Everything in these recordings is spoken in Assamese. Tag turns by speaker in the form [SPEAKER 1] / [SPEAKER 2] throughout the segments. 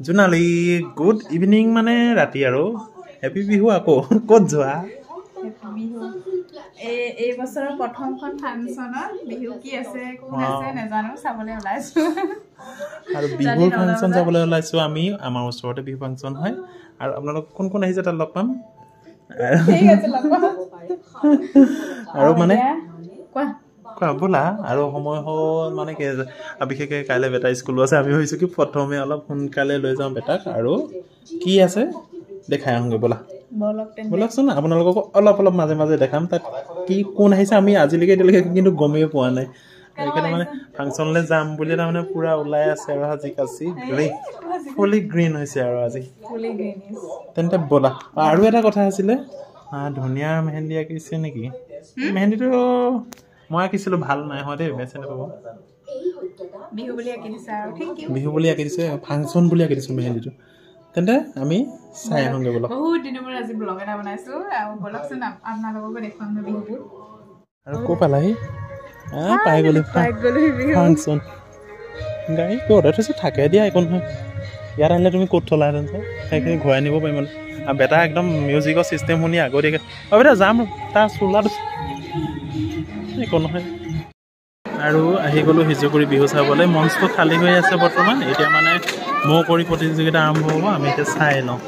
[SPEAKER 1] জোনালী গুড ইভিনিং মানে ৰাতি আৰু হেপী বিহু আকৌ ক'ত যোৱা
[SPEAKER 2] বিহু এই বছৰৰ প্ৰথমখন ফাংচনত বিহু কি আছে কোন আছে নাজানো চাবলৈ ওলাইছো
[SPEAKER 1] আৰু বিহুৰ ফাংচন চাবলৈ ওলাইছো আমি আমাৰ ওচৰতে বিহু ফাংচন হয় আৰু আপোনালোক কোন কোন আহিছে তাত লগ পাম
[SPEAKER 2] ঠিক আছে লগ পাম
[SPEAKER 1] আৰু মানে
[SPEAKER 2] কোৱা
[SPEAKER 1] বোলা আৰু সময় হ'ল মানে কি বিশেষকৈ কাইলৈ বেটা স্কুলো আছে আমি ভাবিছোঁ কি প্ৰথমে অলপ সোনকালে লৈ যাওঁ বেটাক আৰু কি আছে দেখাই আহোঁগৈ ব'লা ব'লকচোন আপোনালোকক অলপ অলপ মাজে মাজে দেখাম তাত কি কোন আহিছে আমি আজিলৈকে এতিয়ালৈকে কিন্তু গমেই পোৱা নাই সেইকাৰণে মানে ফাংচনলৈ যাম বুলি তাৰমানে পূৰা ওলাই আছে আৰু আজি কাচি ফুলি গ্ৰীণ হৈছে আৰু আজি তেন্তে ব'লা আৰু এটা কথা আছিলে ধুনীয়া মেহেন্দি আঁকিছে নেকি মেহেন্দিটো মই আঁকিছিলোঁ ভাল নাই হয় দেই বেছি নাপাব বিহু বুলি আঁকি দিছে ফাংচন বুলি আঁকি দিছোঁ মেহেন্দিটো তেন্তে আমি চাই আহোঁগৈ ব'লক
[SPEAKER 2] বহুত দিনৰ মূৰত আজি ব্লগ এটা বনাইছোঁ আৰু ব'লকচোন আপোনালোককো দেখুৱাম বিহুবোৰ
[SPEAKER 1] আৰু ক'ৰ পালাহি পাই গ'লো ফাংচন গাড়ী ক'ত থৈছে থাকে দিয়া একো নহয় ইয়াত আহিলে তুমি ক'ত থলাহেঁতেন সেইখিনি ঘূৰাই নিব পাৰিম মানে আৰু বেটা একদম মিউজিকৰ ছিষ্টেম শুনি আগতীয়াকৈ বেটা যাম তাৰ চোলাটো একো নহয় আৰু আহি গ'লোঁ সিজুগুৰি বিহু চাবলৈ মঞ্চটো খালী হৈ আছে বৰ্তমান এতিয়া মানে মৌ কৰি প্ৰতিযোগিতা আৰম্ভ হ'ব আমি এতিয়া চাই লওঁ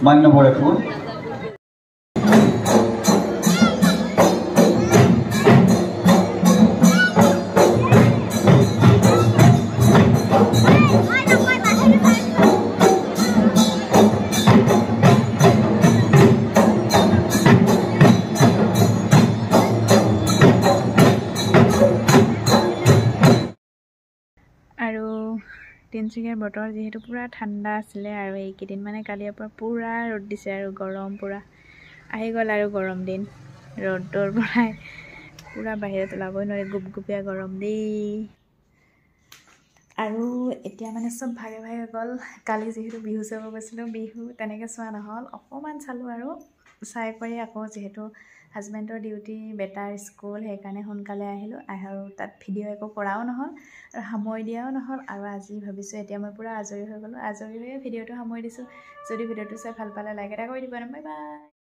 [SPEAKER 3] মান্যবৰে ফুল
[SPEAKER 2] তিনিচুকীয়াৰ বতৰ যিহেতু পূৰা ঠাণ্ডা আছিলে আৰু এইকেইদিন মানে কালিৰ পৰা পূৰা ৰ'দ দিছে আৰু গৰম পূৰা আহি গ'ল আৰু গৰম দিন ৰ'দৰ পৰাই পূৰা বাহিৰত ওলাবই নোৱাৰি গুপগুপীয়া গৰম দেই আৰু এতিয়া মানে চব ভাগে ভাগে গ'ল কালি যিহেতু বিহু চাব গৈছিলোঁ বিহু তেনেকৈ চোৱা নহ'ল অকণমান চালোঁ আৰু চাই কৰি আকৌ যিহেতু হাজবেণ্ডৰ ডিউটি বেটাৰ স্কুল সেইকাৰণে সোনকালে আহিলোঁ আৰু তাত ভিডিঅ' একো কৰাও নহ'ল আৰু সামৰি দিয়াও নহ'ল আৰু আজি ভাবিছোঁ এতিয়া মই পূৰা আজৰি হৈ গ'লোঁ আজৰি হৈয়ে ভিডিঅ'টো সামৰি দিছোঁ যদি ভিডিঅ'টো চাই ভাল পালে লাইক এটা কৰি দিব বাই বাই